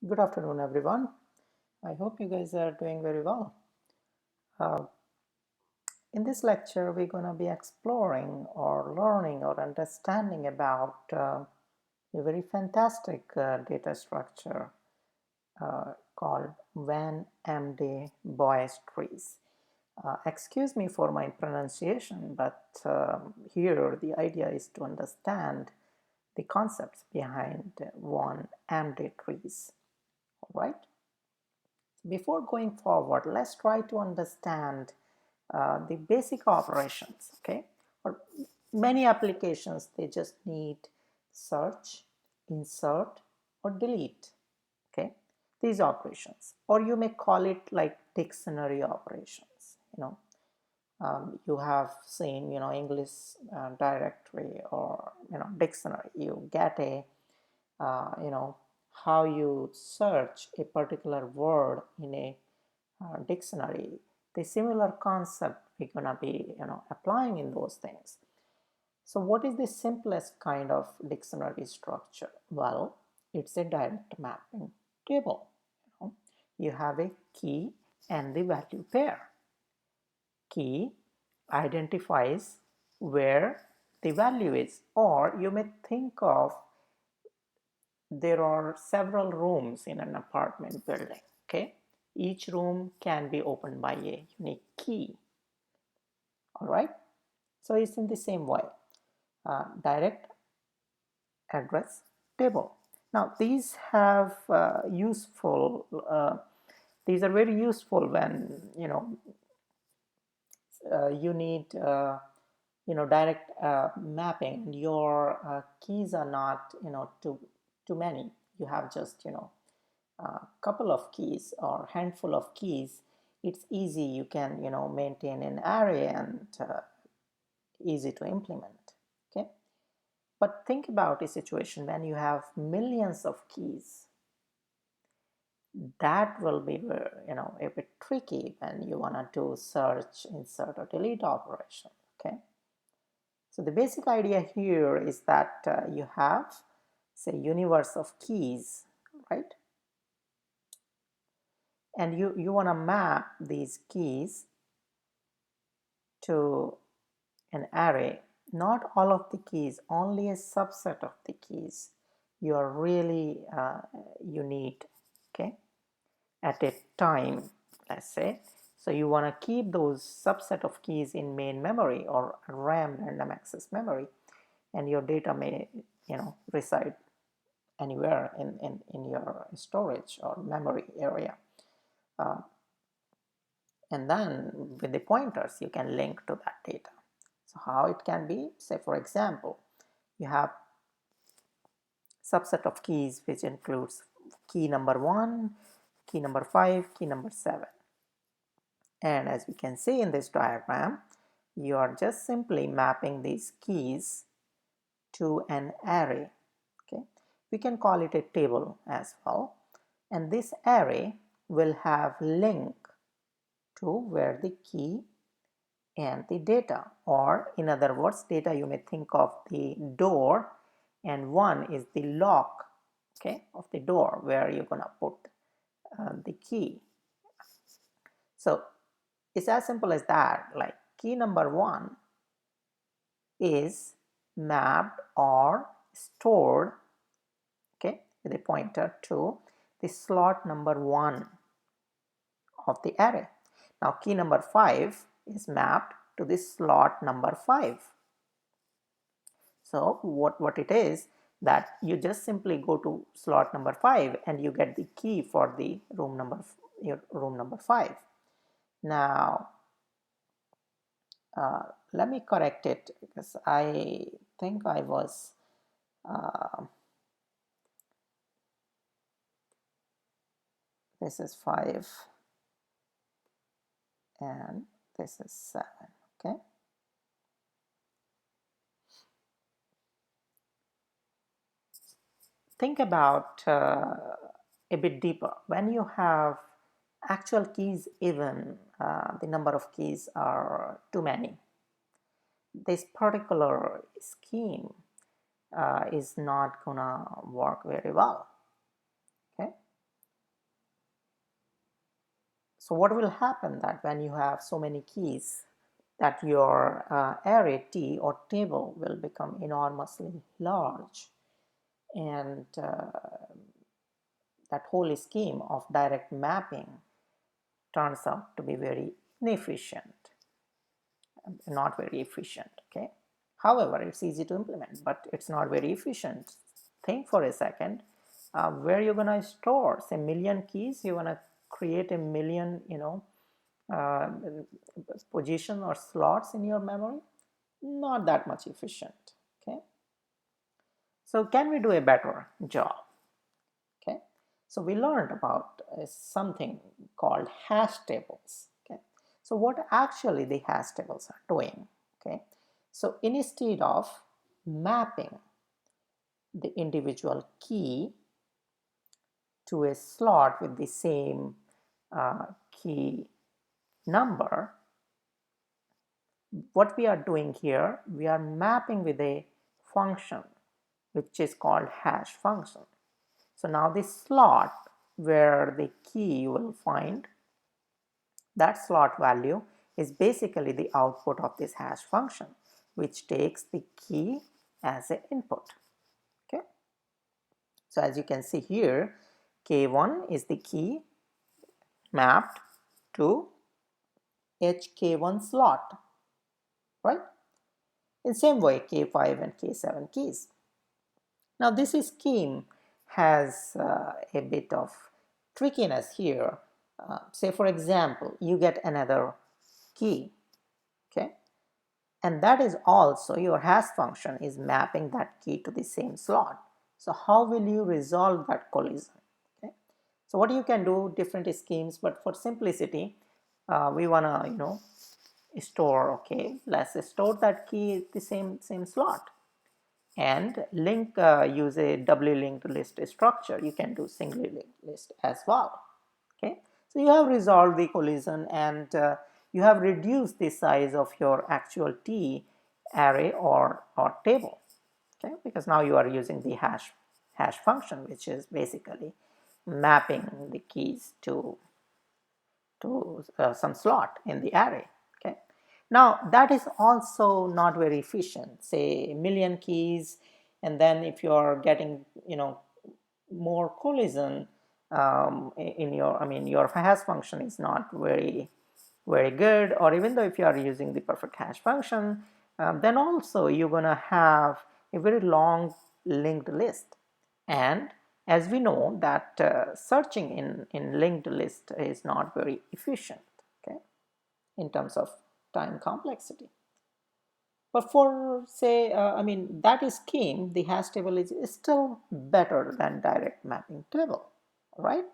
Good afternoon, everyone. I hope you guys are doing very well. Uh, in this lecture, we're going to be exploring or learning or understanding about a very fantastic data structure called van-Emde Boas trees. Excuse me for my pronunciation, but here the idea is to understand the concepts behind van-Emde trees. All right. Before going forward, let's try to understand the basic operations, okay? For many applications, they just need search, insert, or delete, okay? These operations, or you may call it like dictionary operations, you have seen, English directory or, dictionary. You get a, how you search a particular word in a dictionary. The similar concept we're gonna be, applying in those things. So what is the simplest kind of dictionary structure? Well, it's a direct mapping table. You have a key and the value pair. Key identifies where the value is, or you may think of there are several rooms in an apartment building, okay? Each room can be opened by a unique key, all right? So it's in the same way, direct address table. Now these have these are very useful when, you need, direct mapping, and your keys are not, too many. You have just, a couple of keys or handful of keys. It's easy. You can, maintain an array and easy to implement. Okay. But think about a situation when you have millions of keys. That will be, a bit tricky when you want to do search, insert, or delete operation. Okay. So the basic idea here is that you have, say, universe of keys, right? And you want to map these keys to an array. Not all of the keys, only a subset of the keys you are really you need, okay, at a time, let's say. So you want to keep those subset of keys in main memory or RAM, random access memory, and your data may, reside anywhere in your storage or memory area. And then with the pointers, you can link to that data. So how it can be, say for example, you have subset of keys which includes key number 1, key number 5, key number 7. And as we can see in this diagram, you are just simply mapping these keys to an array. Okay, we can call it a table as well, and this array will have link to where the key and the data, or in other words, data, you may think of the door, and 1 is the lock, okay, of the door where you're gonna put the key. So it's as simple as that. Like key number 1 is mapped or stored, okay, with a pointer to the slot number 1 of the array. Now key number 5 is mapped to the slot number 5. So what it is, that you just simply go to slot number 5 and you get the key for the your room number 5. Now let me correct it, because I think I was this is 5 and this is 7. Okay, think about a bit deeper. When you have actual keys, even the number of keys are too many, this particular scheme is not gonna work very well. Okay, So what will happen that when you have so many keys, that your array T or table will become enormously large, and that whole scheme of direct mapping turns out to be very inefficient, not very efficient. Okay, however, it's easy to implement, but it's not very efficient. Think for a second, where you're gonna store say million keys. You're gonna create a million uh, position or slots in your memory. Not that much efficient. Okay, so can we do a better job? Okay, so we learned about something called hash tables. Okay, so what actually the hash tables are doing? Okay, so instead of mapping the individual key to a slot with the same key number, what we are doing here, we are mapping with a function which is called hash function. So now this slot where the key you will find, that slot value is basically the output of this hash function, which takes the key as an input. Okay, so as you can see here, K1 is the key mapped to HK1 slot, right? In the same way, K5 and K7 keys. Now this scheme has a bit of trickiness here. Say for example, you get another key, okay, and that is also your hash function is mapping that key to the same slot. So how will you resolve that collision? Okay, so what you can do, different schemes, but for simplicity, we wanna store. Okay, let's store that key at the same slot, and link use a doubly linked list structure. You can do singly linked list as well. Okay, so you have resolved the collision, and you have reduced the size of your actual T array or table. Okay, because now you are using the hash function, which is basically mapping the keys to some slot in the array. Okay, now that is also not very efficient. Say a million keys, and then if you are getting more collision in your, your hash function is not very good, or even though if you are using the perfect hash function, then also you're gonna have a very long linked list. And as we know that searching in linked list is not very efficient, okay, in terms of time complexity. But for say, that scheme, the hash table is still better than direct mapping table, right?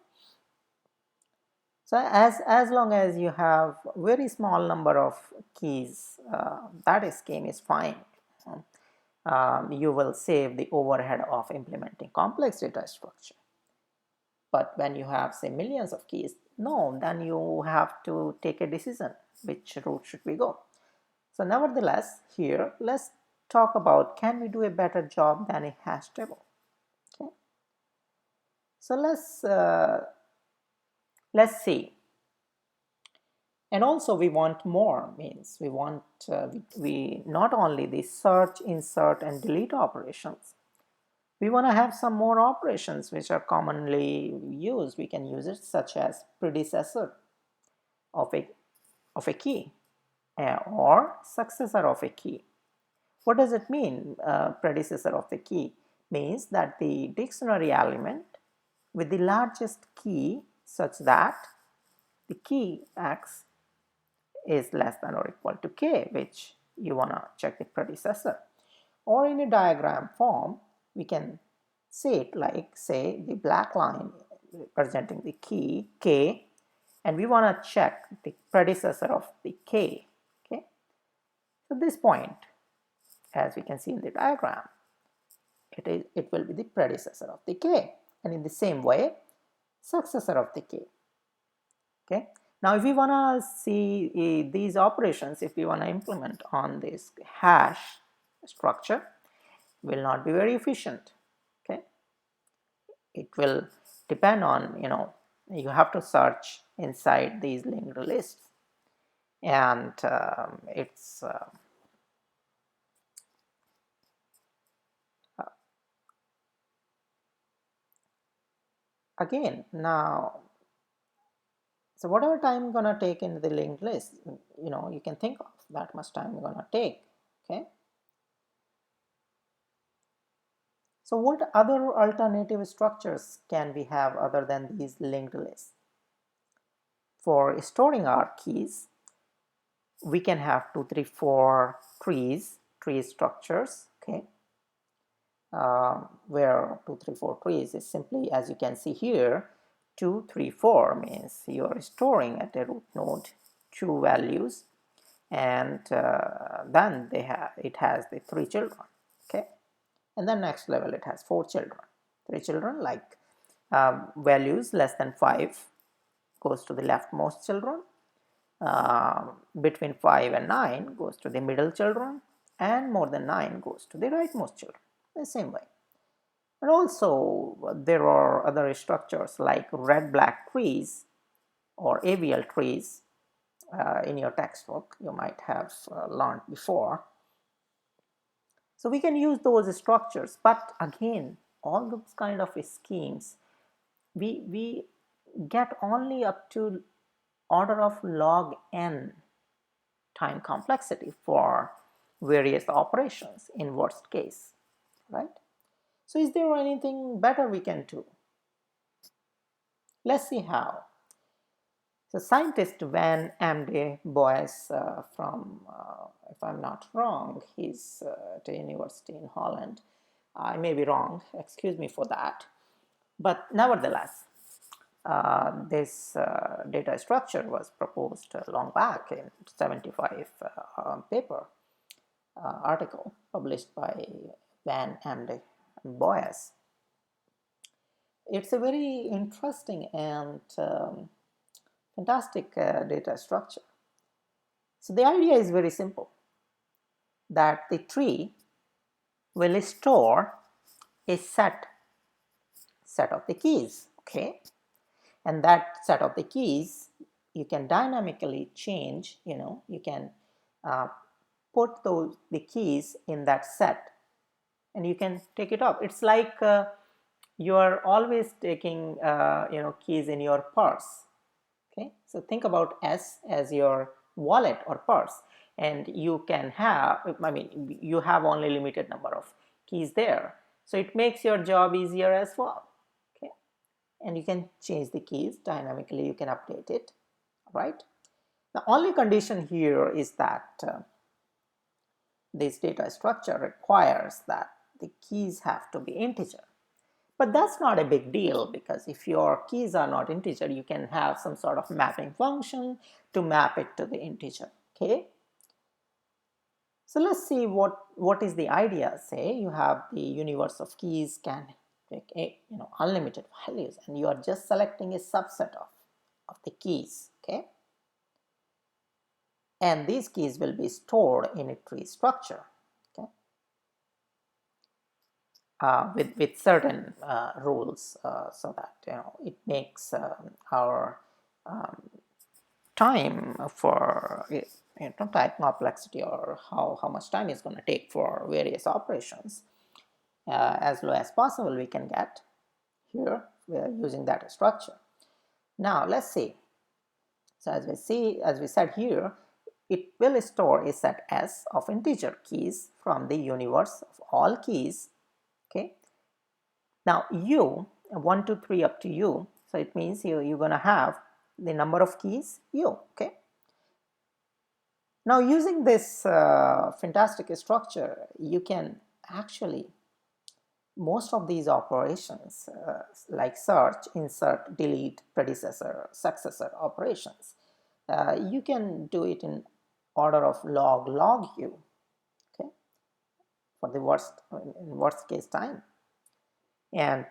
So as long as you have very small number of keys, that scheme is fine. You will save the overhead of implementing complex data structure. But when you have say millions of keys, no, then you have to take a decision which route should we go. So nevertheless, here let's talk about, can we do a better job than a hash table? Okay, so let's see. And also we want more, means we want we not only the search, insert and delete operations, we want to have some more operations which are commonly used. We can use it such as predecessor of a key or successor of a key. What does it mean, predecessor of the key? Means that the dictionary element with the largest key such that the key X is less than or equal to K, which you want to check the predecessor. Or in a diagram form, we can say it like, say, the black line representing the key K, and we want to check the predecessor of the K. Okay, so this point, as we can see in the diagram, it will be the predecessor of the K, and in the same way, successor of the K. Okay, now if we want to see these operations, if we want to implement on this hash structure, will not be very efficient. Okay, it will depend on you have to search inside these linked lists, and it's again now, so whatever time you're gonna take in the linked list, you can think of that much time you're gonna take. Okay, so what other alternative structures can we have other than these linked lists? For storing our keys, we can have 2, 3, 4 tree structures. Okay, where 2, 3, 4 trees is simply, as you can see here, 2, 3, 4 means you are storing at a root node 2 values, and then it has the 3 children. Okay, and then next level it has 4 children. 3 children, like values less than 5 goes to the leftmost children, between 5 and 9 goes to the middle children, and more than 9 goes to the rightmost children, the same way. And also there are other structures like red-black trees or AVL trees. In your textbook you might have learned before. So we can use those structures, but again, all those kind of schemes we get only up to order of log n time complexity for various operations in worst case, right? So is there anything better we can do? Let's see how. So scientist van-Emde Boas from, if I'm not wrong, he's at a university in Holland. I may be wrong, excuse me for that. But nevertheless, this data structure was proposed long back in 75 paper article published by van-Emde Boas. It's a very interesting and fantastic data structure. So the idea is very simple, that the tree will store a set of the keys, okay, and that set of the keys you can dynamically change. You can put the keys in that set and you can take it off. It's like you are always taking keys in your purse. Okay, so think about S as your wallet or purse, and you can have, you have only limited number of keys there, so it makes your job easier as well. Okay, and you can change the keys dynamically, you can update it, right? The only condition here is that this data structure requires that the keys have to be integer. But that's not a big deal, because if your keys are not integer, you can have some sort of mapping function to map it to the integer. Okay, so let's see what is the idea. Say you have the universe of keys can take unlimited values, and you are just selecting a subset of the keys. Okay, and these keys will be stored in a tree structure. Okay, with certain rules, so that it makes our time for type complexity, or how much time is going to take for various operations, as low as possible we can get here using that structure. Now let's see. So as we said here, it will store a set S of integer keys from the universe of all keys. Okay, now u 1, 2, 3 up to u, so it means you're going to have the number of keys u. Okay, now using this fantastic structure, you can actually, most of these operations like search, insert, delete, predecessor, successor operations, you can do it in order of log u. Okay, for the worst case time, and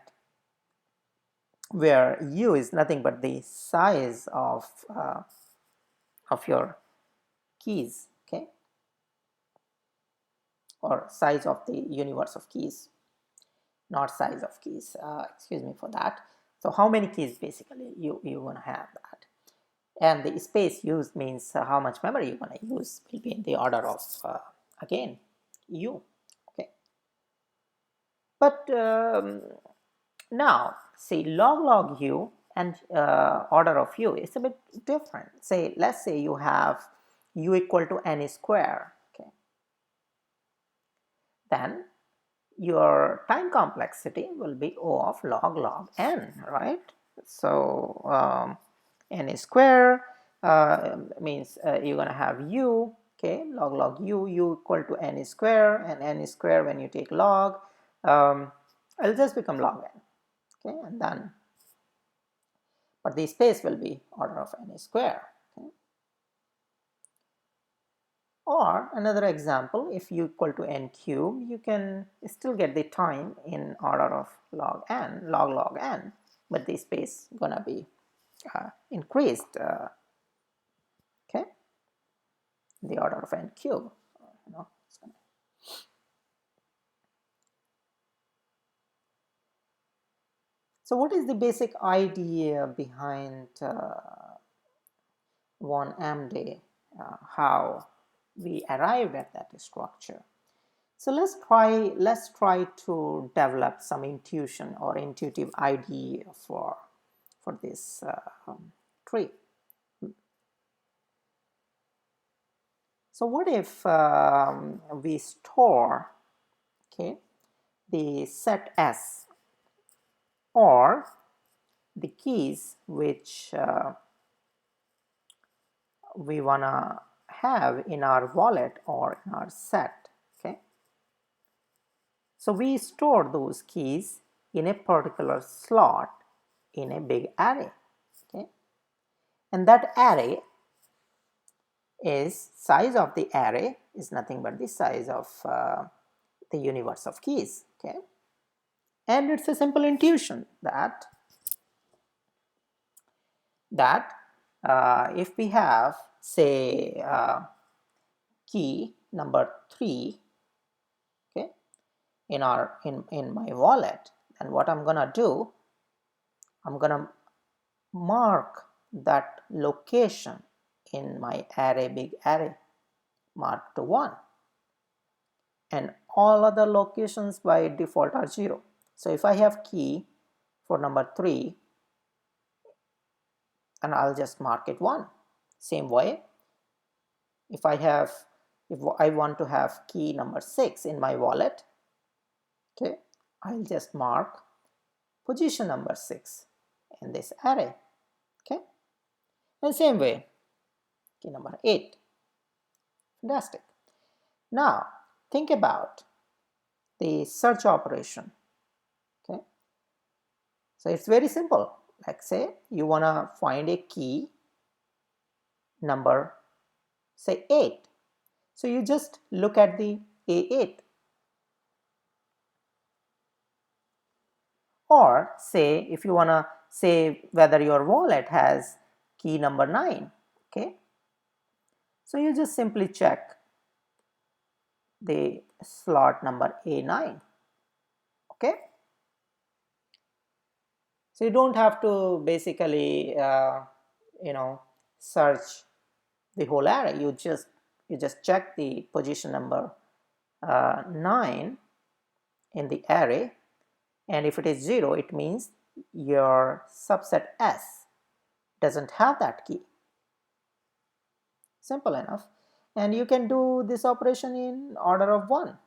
where u is nothing but the size of your keys. Okay, or size of the universe of keys, not size of keys, excuse me for that. So how many keys basically you want to have that. And the space used means how much memory you're going to use will be in the order of, again, u. Okay. But now, see, log u and order of u is a bit different. Say, let's say you have u equal to n square. Okay. Then your time complexity will be O of log n, right? So n square means you're going to have u, okay, log u equal to n square, and n square when you take log, it'll just become log n, okay, and then, but the space will be order of n square. Okay. Or another example, if u equal to n cube, you can still get the time in order of log n, but the space gonna be increased, okay, the order of n cube. So what is the basic idea behind van-Emde, how we arrived at that structure? So let's try to develop some intuition or intuitive idea for this tree. So what if we store, okay, the set S or the keys which we wanna have in our wallet or in our set. Okay, so we store those keys in a particular slot in a big array. Okay, and that array is, size of the array is nothing but the size of the universe of keys. Okay, and it's a simple intuition that if we have, say, key number 3, okay, in my wallet, then what I'm gonna do, I'm gonna mark that location in my array, big array, mark to 1, and all other locations by default are 0. So if I have key for number 3, and I'll just mark it 1. Same way, if I want to have key number 6 in my wallet, okay, I'll just mark position number 6 in this array. Okay, and same way, key number 8. Fantastic. Now think about the search operation. Okay, so it's very simple. Like, say you want to find a key number, say 8, so you just look at the A8. Or say if you want to say whether your wallet has key number 9, okay, so you just simply check the slot number A9. Okay, so you don't have to basically search the whole array. You just check the position number 9 in the array, and if it is 0, it means your subset S doesn't have that key. Simple enough. And you can do this operation in order of 1.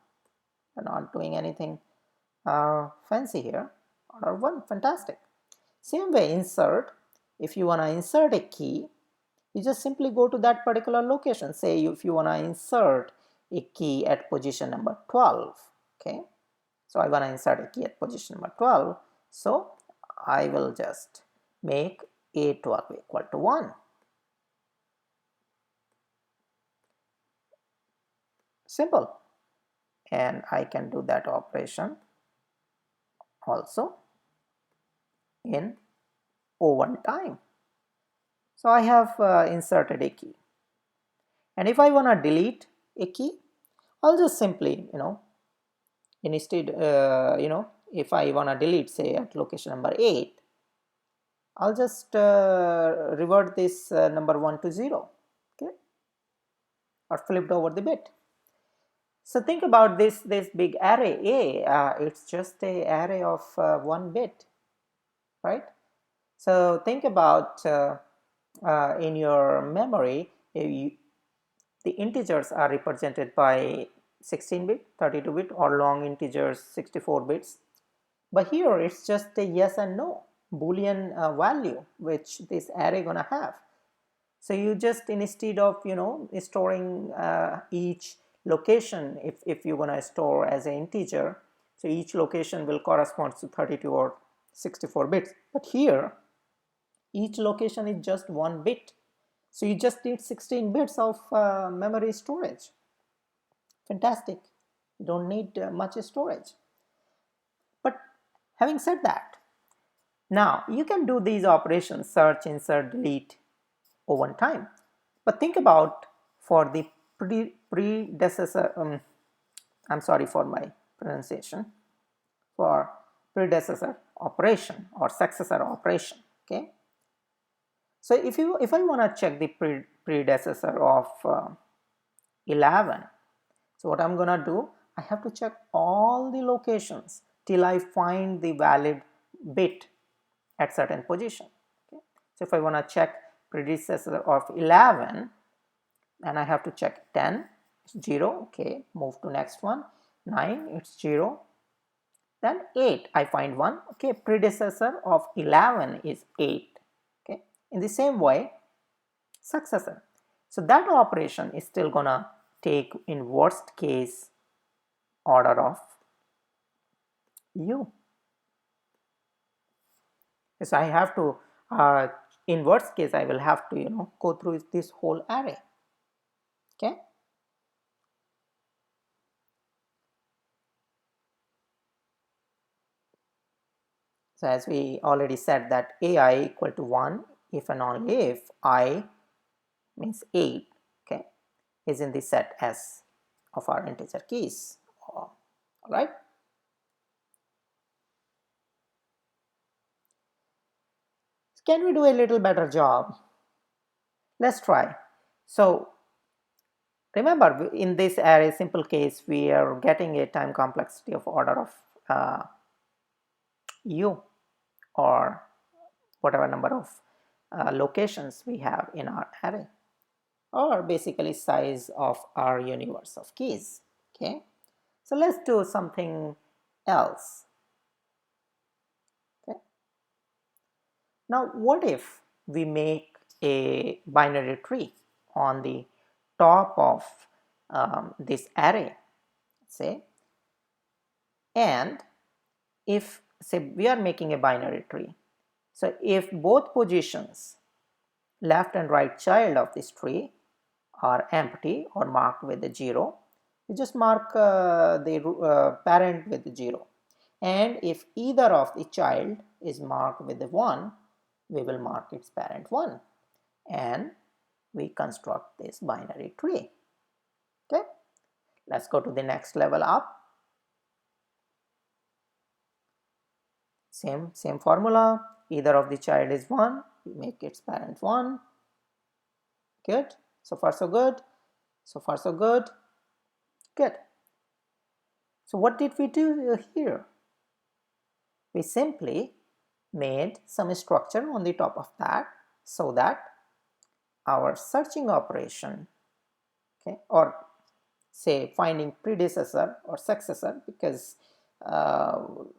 You're not doing anything fancy here. Order of 1, fantastic. Same way, insert. If you want to insert a key, you just simply go to that particular location. Say if you want to insert a key at position number 12. Okay, so I want to insert a key at position number 12. So I will just make A12 equal to 1. Simple. And I can do that operation also in O1 time. So I have inserted a key. And if I want to delete a key, I'll just simply, instead, if I want to delete, say, at location number 8, I'll just revert this number 1 to 0, okay, or flipped over the bit. So think about this big array A. It's just a array of 1 bit, right? So think about in your memory, the integers are represented by 16-bit, 32-bit, or long integers 64 bits. But here it's just a yes and no Boolean value which this array gonna have. So you just, instead of storing each location, if you're gonna store as an integer, so each location will correspond to 32 or 64 bits. But here each location is just 1 bit, so you just need 16 bits of memory storage. Fantastic, you don't need much storage. But having said that, now you can do these operations, search, insert, delete, over time. But think about for the predecessor, I'm sorry for my pronunciation, for predecessor operation or successor operation, okay? So if I want to check the predecessor of 11, so what I'm gonna do, I have to check all the locations till I find the valid bit at certain position, okay? So if I want to check predecessor of 11, then I have to check 10, it's 0, okay, move to next one, 9, it's 0, then 8, I find 1, okay, predecessor of 11 is 8, okay. In the same way, successor, so that operation is still gonna take, in worst case, order of u. So I have to in worst case I will have to go through this whole array, okay. So as we already said that ai equal to 1 if and only if I means 8, okay, is in the set S of our integer keys. All right. Can we do a little better job? Let's try. So remember, in this array simple case, we are getting a time complexity of order of u, or whatever number of locations we have in our array, or basically size of our universe of keys, okay. So let's do something else, okay. Now what if we make a binary tree on the top of this array, say, and if, say, we are making a binary tree, so if both positions, left and right child of this tree, are empty or marked with a 0, we just mark the parent with a 0, and if either of the child is marked with a 1, we will mark its parent 1, and we construct this binary tree, okay. Let's go to the next level up. Same formula, either of the child is 1, we make its parent 1, good. So far so good, so far so good, good. So what did we do here? We simply made some structure on the top of that, so that our searching operation, okay, or say finding predecessor or successor, because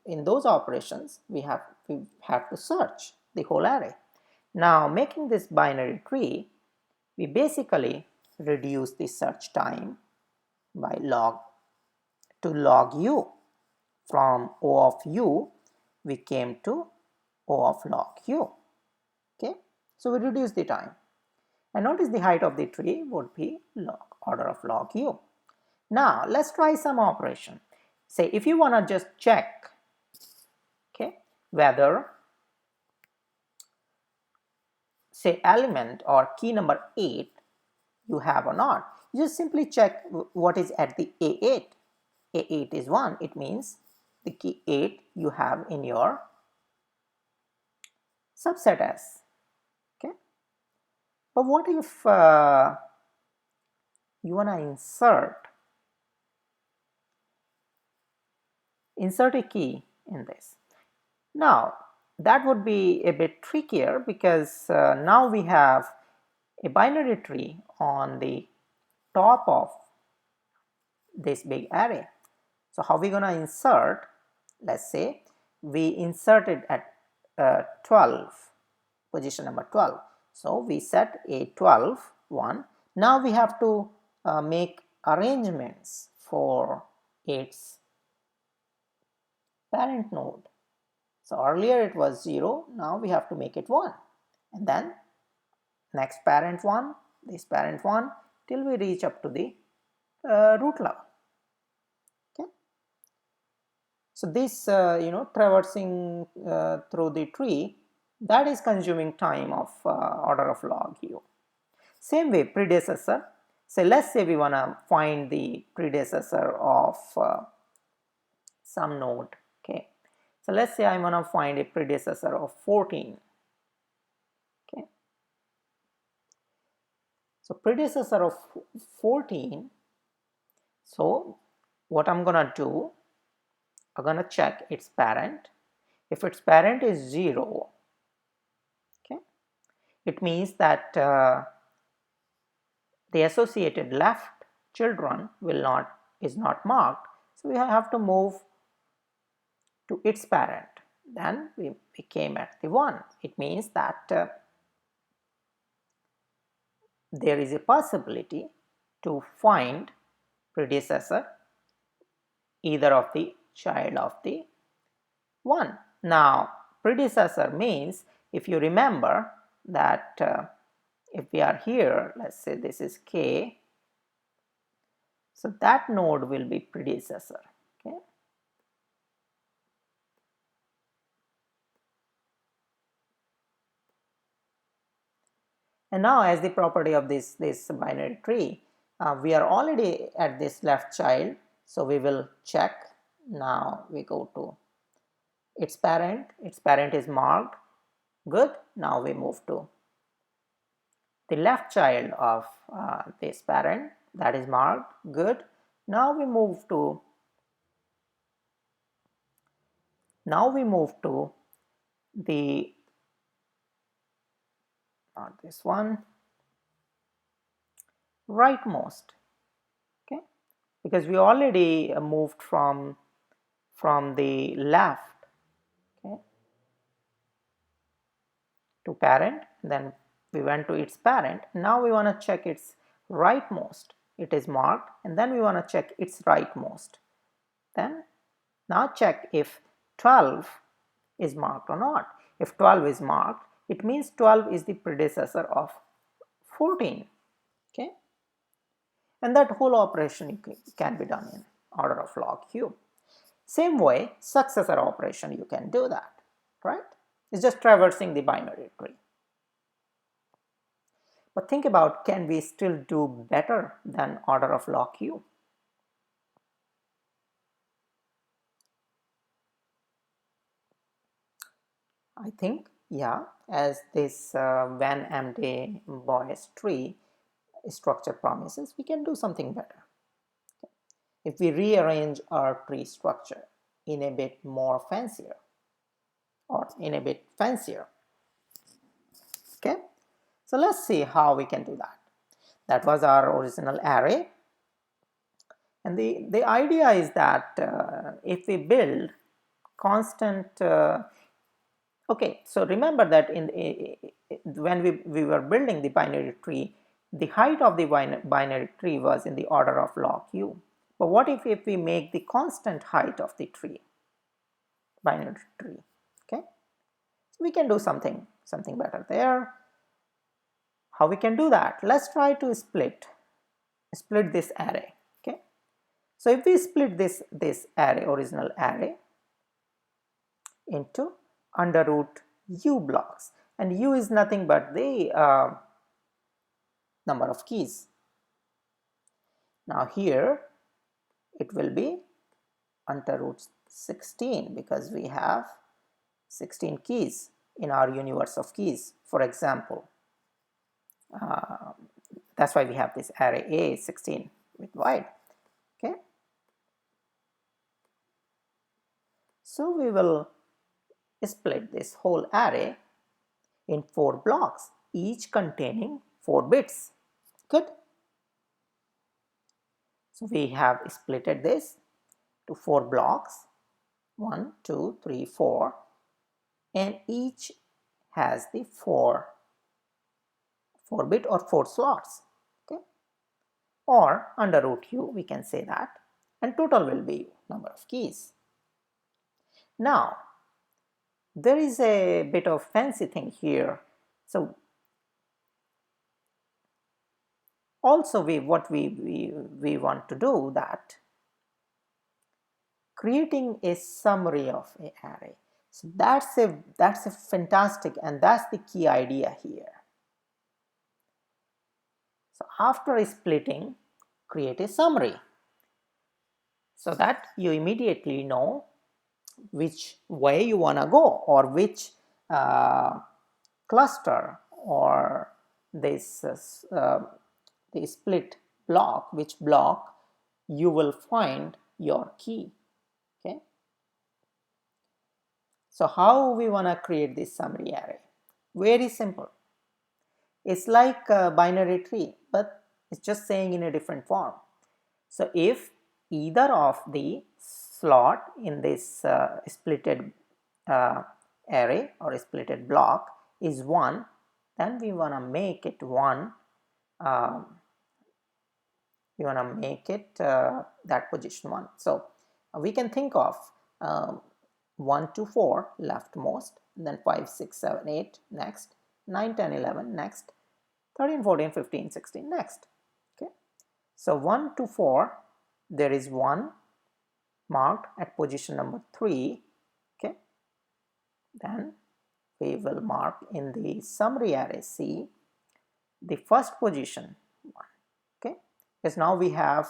in those operations we have to search the whole array. Now making this binary tree, we basically reduce the search time by log u. From O of u we came to O of log u, okay. So we reduce the time, and notice the height of the tree would be order of log u. Now let's try some operation. Say if you want to just check, okay, whether, say, element or key number 8 you have or not, you just simply check what is at the A8. A8 is 1, it means the key 8 you have in your subset S. Okay, but what if you want to insert a key in this? Now that would be a bit trickier because now we have a binary tree on the top of this big array. So how are we going to insert? Let's say we inserted at 12, position number 12. So we set a 12 one. Now we have to make arrangements for its parent node. So earlier it was 0, now we have to make it 1, and then next parent 1, this parent 1, till we reach up to the root level. Okay, so this traversing through the tree, that is consuming time of order of log u. Same way, predecessor. So let's say we want to find the predecessor of some node. Okay, so let's say I want to find a predecessor of 14. Okay, so predecessor of 14. So what I'm gonna do, I'm gonna check its parent. If its parent is 0, okay, it means that the associated left children is not marked. So we have to move to its parent. Then we came at the 1. It means that there is a possibility to find predecessor either of the child of the 1. Now predecessor means, if you remember that if we are here, let's say this is K, so that node will be predecessor. Okay, and now as the property of this binary tree, we are already at this left child, so we will check. Now we go to its parent is marked, good. Now we move to the left child of this parent, that is marked, good. Now we move to the, not this one, rightmost. Okay, because we already moved from the left, okay, to parent, then we went to its parent. Now we want to check its rightmost. It is marked, and then we want to check its rightmost. Then now check if 12 is marked or not. If 12 is marked, it means 12 is the predecessor of 14. Okay, and that whole operation can be done in order of log q. Same way, successor operation, you can do that, right? It's just traversing the binary tree. But think about, can we still do better than order of log q? I think, yeah, as this van-Emde Boas tree structure promises, we can do something better. Okay. If we rearrange our tree structure in a bit more fancier, or in a bit fancier. Okay, so let's see how we can do that. That was our original array, and the idea is that if we build constant okay, so remember that when we were building the binary tree, the height of the binary tree was in the order of log u. But what if we make the constant height of the tree, binary tree? Okay, so we can do something better there. How we can do that? Let's try to split this array. Okay, so if we split this array, original array, into under root u blocks, and u is nothing but the number of keys. Now here it will be under root 16 because we have 16 keys in our universe of keys. For example, that's why we have this array A 16 with wide. Okay, so we will split this whole array in 4 blocks, each containing 4 bits. Good. So we have splitted this to 4 blocks, 1, 2, 3, 4, and each has the 4 bit or 4 slots. Okay, or under root u we can say that, and total will be number of keys. Now there is a bit of fancy thing here. So also we want to do that, creating a summary of an array. So that's a fantastic, and that's the key idea here. So after splitting, create a summary so that you immediately know which way you want to go, or which cluster, or this the split block, which block you will find your key. Okay, so how we want to create this summary array? Very simple. It's like a binary tree, but it's just saying in a different form. So if either of the slot in this splitted array or splitted block is 1, then we want to make it 1. We want to make it that position 1. So we can think of 1 to 4 leftmost, then 5, 6, 7, 8 next, 9, 10, 11 next, 13, 14, 15, 16 next. Okay, so 1 to 4 there is 1 marked at position number 3. Okay, then we will mark in the summary array C the first position 1. Okay, because now we have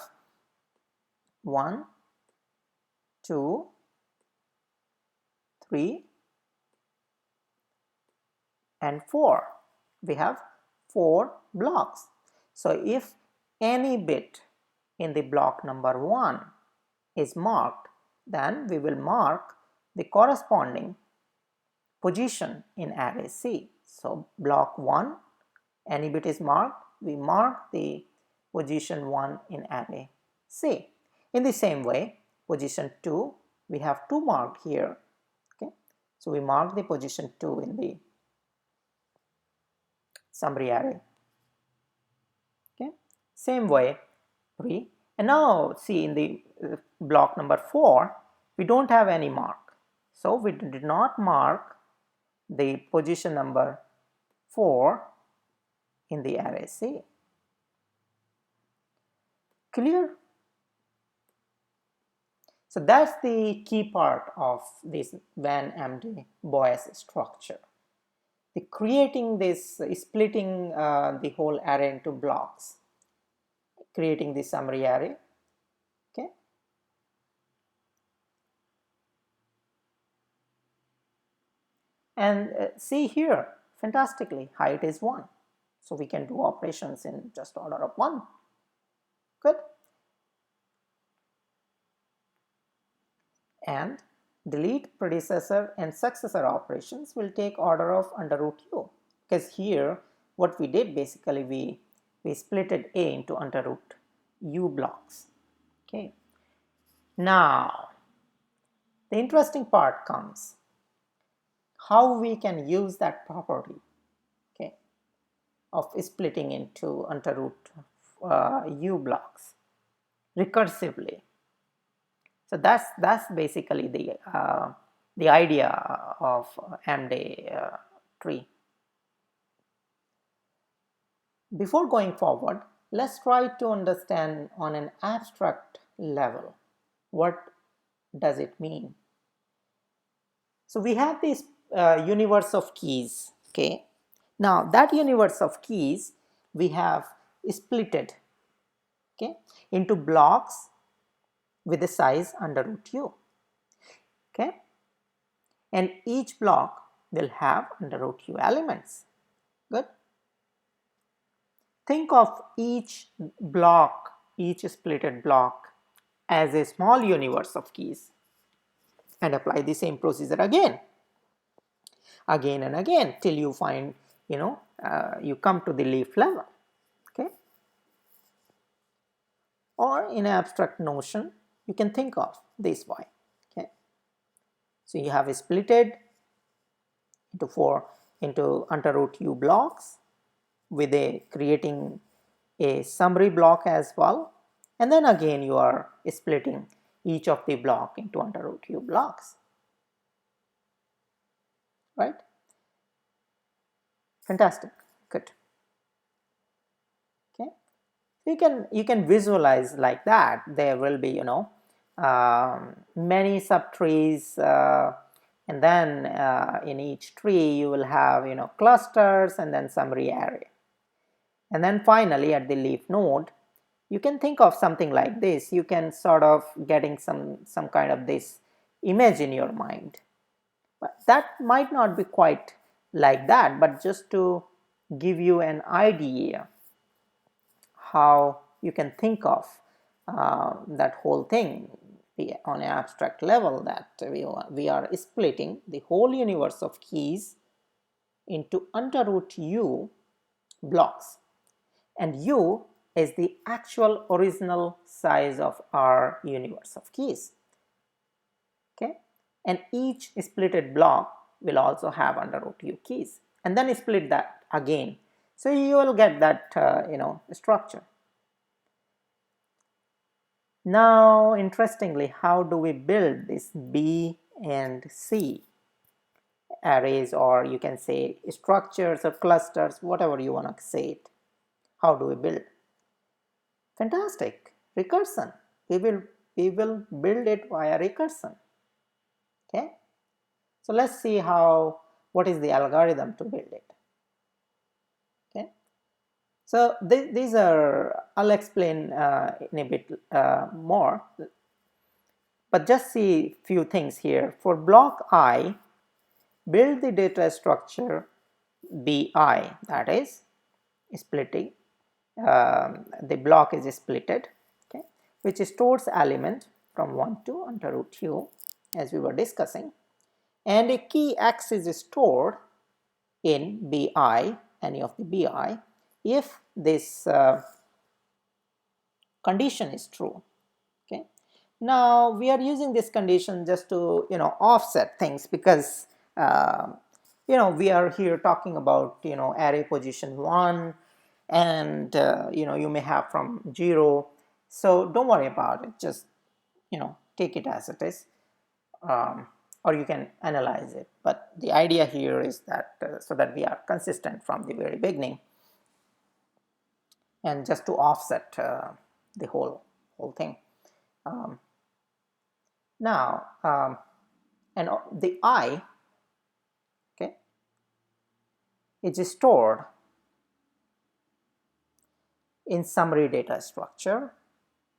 1, 2, 3 and 4. We have 4 blocks. So if any bit in the block number 1 is marked, then we will mark the corresponding position in array C. So block 1, any bit is marked, we mark the position 1 in array C. In the same way, position 2, we have 2 marked here. Okay, so we mark the position 2 in the summary array. Okay, same way 3, and now see in the block number 4 we don't have any mark, so we did not mark the position number 4 in the array C. Clear? So that's the key part of this van-Emde Boas structure. The creating this, splitting the whole array into blocks, creating the summary array. Okay, and see here, fantastically, height is 1, so we can do operations in just order of 1. Good. And delete, predecessor and successor operations will take order of under root u, because here what we did basically, we splitted A into under root u blocks. Okay, now the interesting part comes, how we can use that property, okay, of splitting into under root u blocks recursively. So that's basically the idea of Emde tree. Before going forward, let's try to understand on an abstract level, what does it mean? So we have this universe of keys. Okay, now that universe of keys we have splitted, okay, into blocks with a size under root u. Okay, and each block will have under root u elements. Good. Think of each block, each splitted block as a small universe of keys, and apply the same procedure again and again till you find, you come to the leaf level. Okay. Or in abstract notion, you can think of this way. Okay. So you have splitted into under root u blocks with creating a summary block as well, and then again you are splitting each of the block into under root u blocks, right? Fantastic. Good. Okay, you can visualize like that. There will be many subtrees, and then in each tree you will have clusters and then summary array. And then finally at the leaf node, you can think of something like this. You can sort of getting some kind of this image in your mind. But that might not be quite like that, but just to give you an idea how you can think of that whole thing on an abstract level, that we are splitting the whole universe of keys into under root u blocks, and u is the actual original size of our universe of keys. Okay, and each splitted block will also have under root u keys, and then split that again, so you will get that structure. Now interestingly, how do we build this B and C arrays, or you can say structures or clusters, whatever you want to say it? How do we build? Fantastic, recursion. We will build it via recursion. Okay, so let's see what is the algorithm to build it. Okay, so these are, I'll explain in a bit more, but just see few things here. For block I, build the data structure BI, that is splitting, the block is splitted, okay, which stores element from 1 to under root u, as we were discussing, and a key X is stored in BI, any of the BI, if this condition is true. Okay, now we are using this condition just to offset things, because we are here talking about array position 1, and you may have from 0, so don't worry about it, just take it as it is, or you can analyze it, but the idea here is that so that we are consistent from the very beginning, and just to offset the whole thing. Now and the I, okay, is stored in summary data structure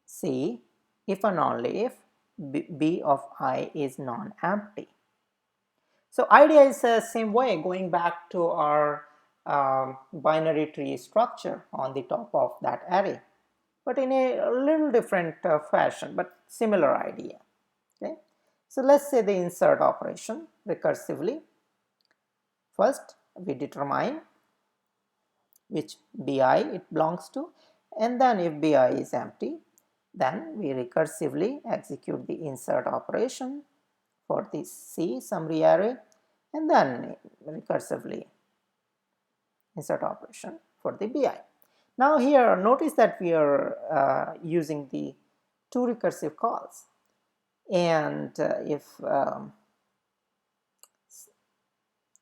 C if and only if B of I is non-empty. So idea is the same way, going back to our binary tree structure on the top of that array, but in a little different fashion, but similar idea. Okay, so let's say the insert operation recursively. First we determine which BI it belongs to, and then if BI is empty, then we recursively execute the insert operation for this C summary array, and then recursively insert operation for the BI. Now here notice that we are using the two recursive calls, and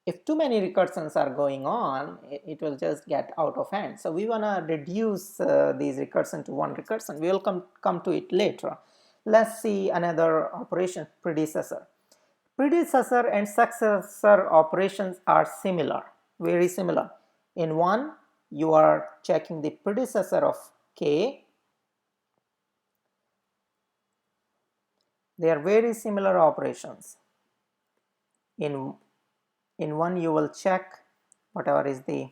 if too many recursions are going on, it will just get out of hand. So we want to reduce these recursion to one recursion. We will come to it later. Let's see another operation, predecessor. Predecessor and successor operations are similar, very similar. In one, you are checking the predecessor of K. They are very similar operations. In in one you will check whatever is the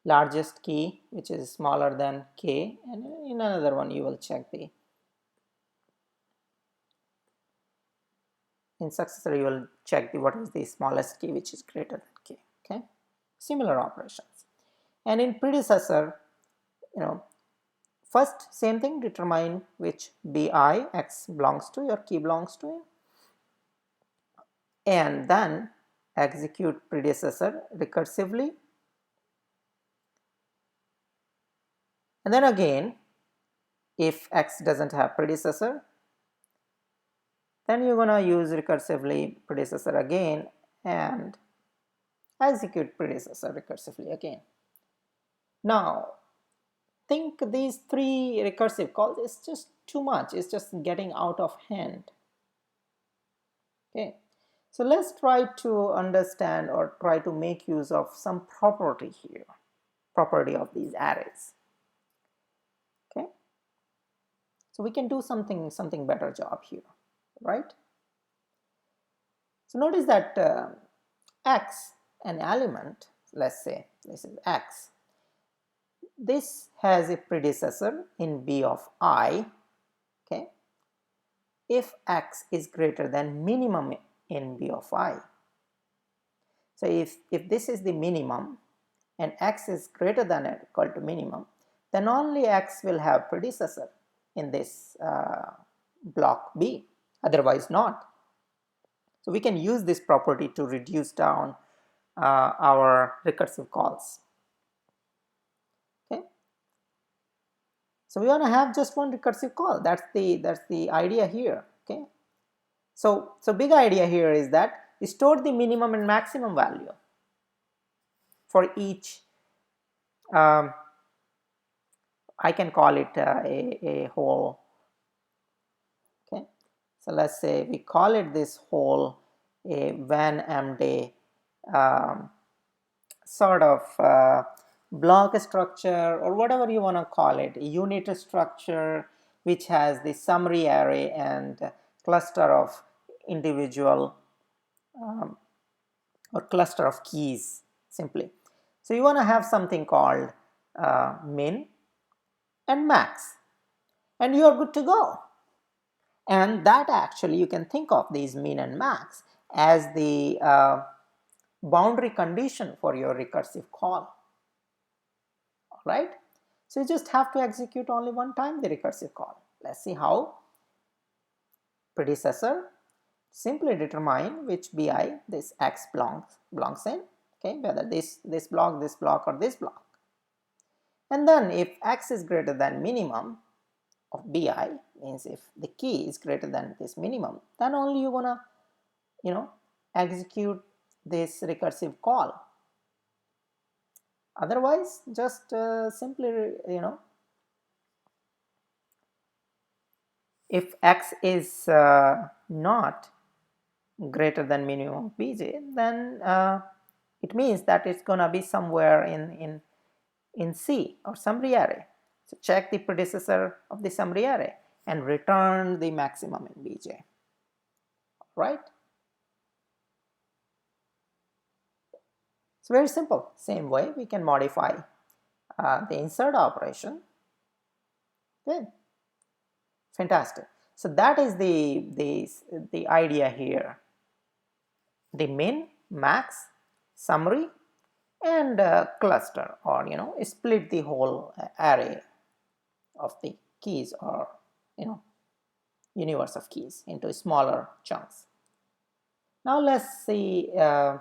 largest key, which is smaller than k, and in another one you will check the in successor you will check what is the smallest key which is greater than k. Okay, similar operations. And in predecessor, first same thing, determine which bi x belongs to, your key belongs to, and then execute predecessor recursively, and then again if x doesn't have predecessor, then you're gonna use recursively predecessor again and execute predecessor recursively again. Now think these 3 recursive calls is just too much, it's just getting out of hand. Okay, so let's try to understand or try to make use of some property here, property of these arrays. Okay, so we can do something better job here, right? So notice that x, an element, let's say this is x, this has a predecessor in b of I. Okay, if x is greater than minimum in b of I. So if this is the minimum and x is greater than or equal to minimum, then only x will have predecessor in this block B, otherwise not. So we can use this property to reduce down our recursive calls. Okay, so we want to have just one recursive call. That's the idea here. Okay, so big idea here is that we store the minimum and maximum value for each. I can call it a whole. Okay, so let's say we call it this whole a van-Emde sort of block structure, or whatever you want to call it, a unit structure which has the summary array and cluster of individual or cluster of keys simply. So you want to have something called min and max, and you are good to go. And that actually you can think of these min and max as the boundary condition for your recursive call. All right, so you just have to execute only one time the recursive call. Let's see how. Predecessor, simply determine which bi this x belongs in. Okay, whether this block, or this block. And then if x is greater than minimum of bi, means if the key is greater than this minimum, then only you're gonna execute this recursive call. Otherwise just simply if x is not greater than minimum of bj, then it means that it's gonna be somewhere in C or summary array. So check the predecessor of the summary array and return the maximum in bj. Right? It's very simple. Same way we can modify the insert operation. Good. Fantastic. So that is the idea here. The min, max, summary, and cluster, or split the whole array of the keys, or universe of keys into smaller chunks. Now let's see the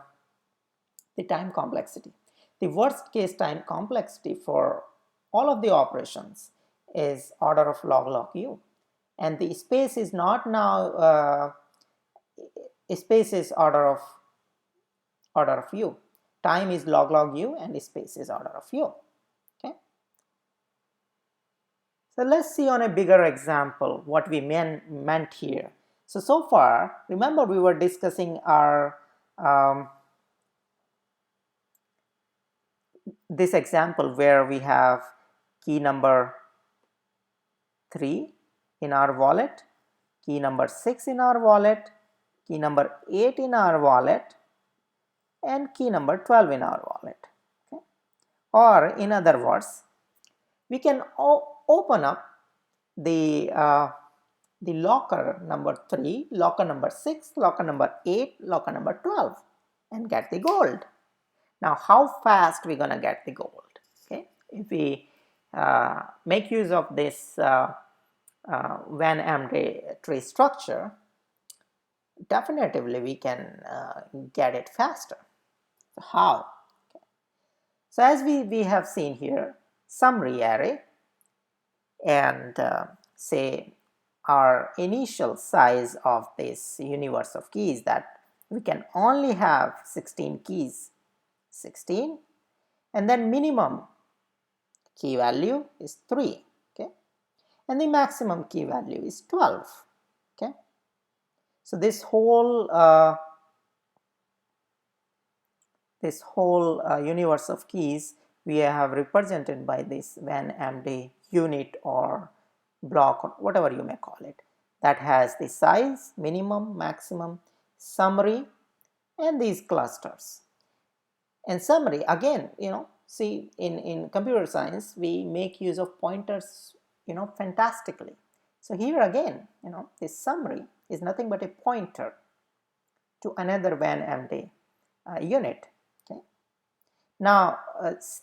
time complexity. The worst case time complexity for all of the operations is order of log u, and the space is not now space is order of u. Time is log u and space is order of u. Okay, so let's see on a bigger example what we meant here. So far, remember we were discussing our this example where we have key number 3 in our wallet, key number 6 in our wallet, key number 8 in our wallet and key number 12 in our wallet. Okay? Or in other words, we can open up the locker number 3, locker number 6, locker number 8, locker number 12 and get the gold. Now how fast we gonna get the gold? Okay, if we make use of this van-Emde tree structure, definitively we can get it faster. So how? Okay. So as we have seen here, summary array, and say our initial size of this universe of keys, that we can only have 16 keys, 16, and then minimum key value is 3, okay, and the maximum key value is 12, okay. So this whole universe of keys we have represented by this van-Emde unit or block or whatever you may call it, that has the size, minimum, maximum, summary, and these clusters. And summary, again, see, in computer science we make use of pointers fantastically. So here again, this summary is nothing but a pointer to another van-Emde unit. Okay. Now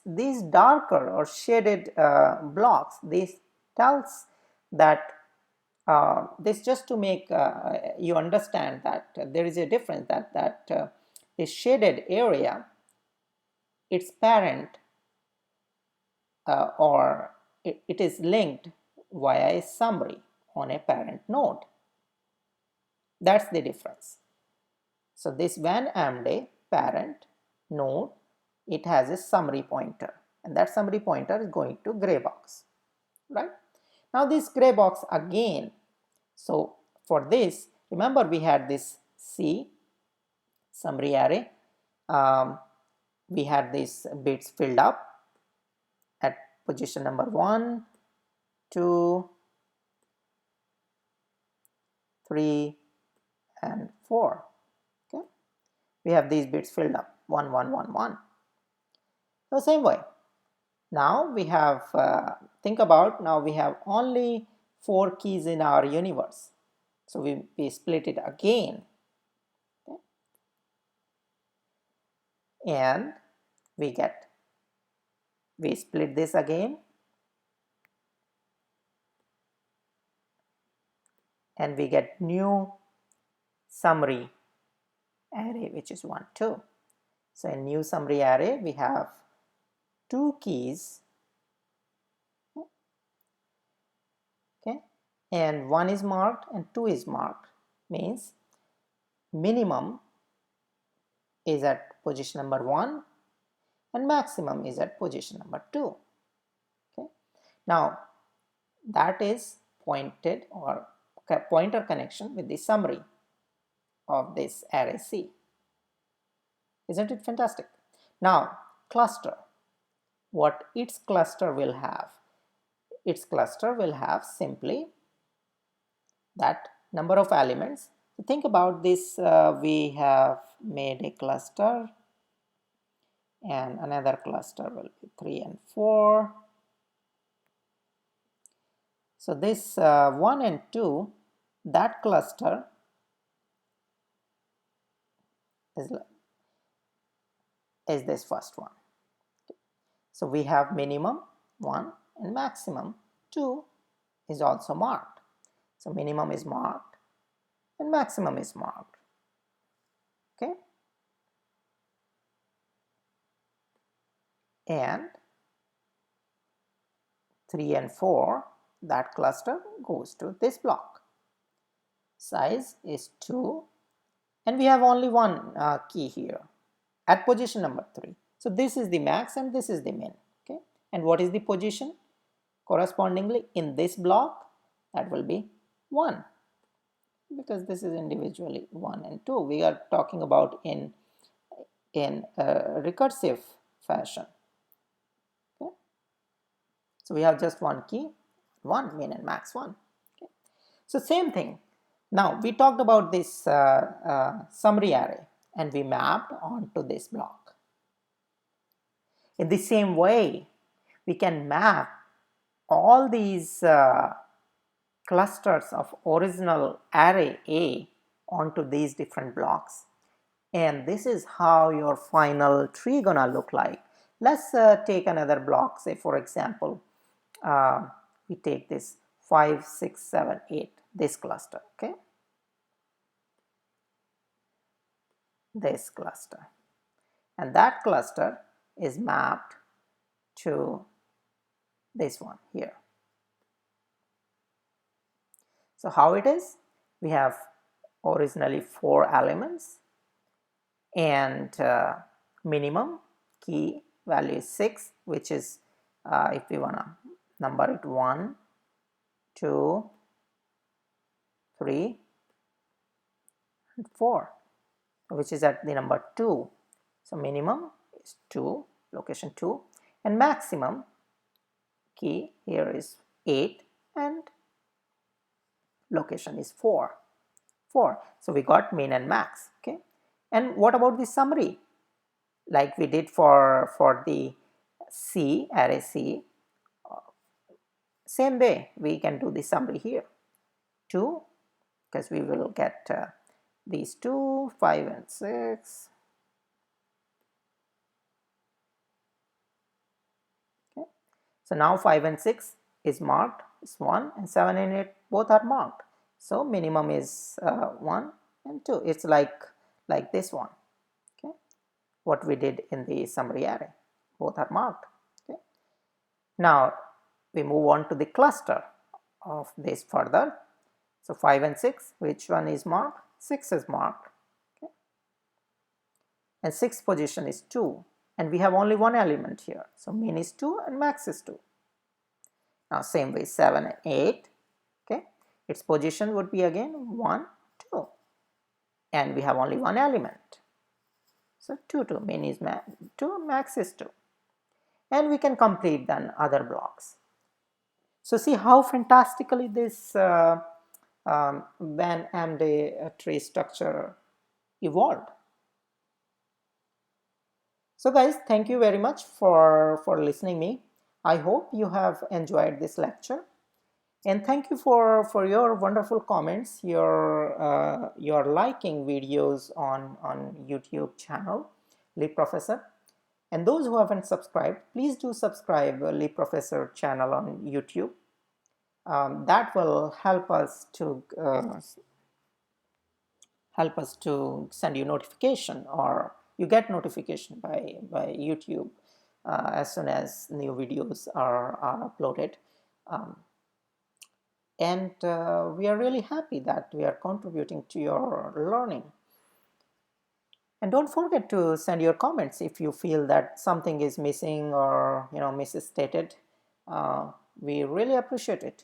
these darker or shaded blocks, this tells that this just to make you understand that there is a difference, that this shaded area, its parent or it is linked via a summary on a parent node. That's the difference. So this van-Emde parent node, it has a summary pointer, and that summary pointer is going to gray box, right? Now this gray box again, so for this, remember we had this C summary array, we had these bits filled up at position number 1, 2, 3, and 4. Okay, we have these bits filled up 1, 1, 1, 1. So same way, now we have think about, now we have only 4 keys in our universe, so we split it again, okay, and we split this again, and we get new summary array, which is 1, 2. So in new summary array we have 2 keys, okay, and 1 is marked and 2 is marked, means minimum is at position number 1 and maximum is at position number 2. Okay, now that is pointed or pointer connection with the summary of this array C. Isn't it fantastic? Now cluster, what its cluster will have? Its cluster will have simply that number of elements. So think about this, we have made a cluster and another cluster will be 3 and 4. So this 1 and 2, that cluster is this first one. Okay. So we have minimum 1 and maximum 2 is also marked. So minimum is marked and maximum is marked. Okay. And 3 and 4, that cluster goes to this block. Size is 2 and we have only one key here at position number 3. So this is the max and this is the min. Okay. And what is the position correspondingly in this block? That will be 1, because this is individually 1 and 2. We are talking about in recursive fashion. Okay. So we have just one key, 1, min and max 1. Okay. So same thing, Now we talked about this summary array and we mapped onto this block. In the same way, we can map all these clusters of original array A onto these different blocks, and this is how your final tree gonna look like. Let's take another block. Say for example, we take this 5, 6, 7, 8, this cluster. Okay, this cluster, and that cluster is mapped to this one here. So how it is? We have originally 4 elements, and minimum key value is 6, which is if we wanna number it 1, 2, 3, and 4, which is at the number 2. So minimum is 2, location 2, and maximum key here is 8, and location is 4. So we got min and max. Okay, and what about the summary? Like we did for the C, array C, same way we can do the summary here. 2, because we will get these 2, 5 and 6. Okay, so now 5 and 6 is marked, is 1, and 7 and 8 both are marked. So minimum is 1 and 2. It's like this one. Okay, what we did in the summary array, both are marked. Okay, now we move on to the cluster of this further. So 5 and 6, which one is marked? 6 is marked. Okay, and 6th position is 2, and we have only one element here. So min is 2 and max is 2. Now same way 7 and 8. Okay, its position would be again 1, 2, and we have only one element. So 2, 2, min is 2, max is 2, and we can complete then other blocks. So see how fantastically this van-Emde tree structure evolved. So guys, thank you very much for listening me. I hope you have enjoyed this lecture, and thank you for your wonderful comments, your liking videos on YouTube channel LEPROFESSEUR. And those who haven't subscribed, please do subscribe LEPROFESSEUR channel on YouTube. That will help us to send you notification, or you get notification by YouTube as soon as new videos are uploaded. And we are really happy that we are contributing to your learning. And don't forget to send your comments if you feel that something is missing or misstated. We really appreciate it.